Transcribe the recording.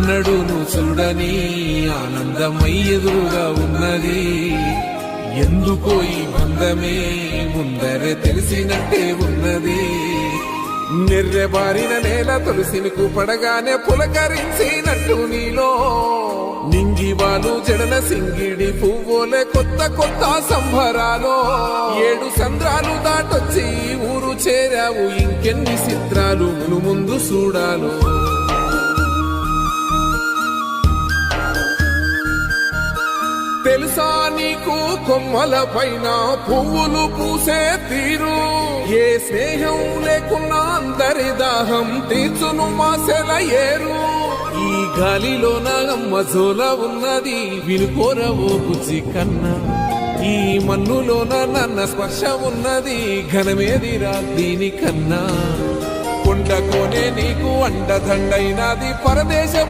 ఎన్నడూను చూడని ఆనందమై ఎదురుగా ఉన్నది. ఎందుకో ఈ బంధమే ముందరే తెలిసినట్టే ఉన్నది. నిర్రెబారిన నేల తులసినికు పడగానే పులకరించినట్టు నీలో నింగివాలు జడన సింగిడి పువ్వులే కొత్త కొత్త సంబరాలో. 7 సంద్రాలు దాటొచ్చి ఊరు చేరావు, ఇంకెన్ని చిత్రాలు ముందు చూడాలో. తెలుసా నీకు కొమ్మల పైన పువ్వులు పూసే తీరు? ఏ స్నేహం లేకున్నా అందరి దాహం తీర్చును మాసెల ఏరు. ఈ గాలిలోన మజోల ఉన్నది, వినుకోరవో బుజ్జి కన్నా. ఈ మన్నులోన నన్న స్పర్శ ఉన్నది, ఘనమేదిరా దీనికన్నా. కొండకోనే నీకు అండదండైనది పరదేశం.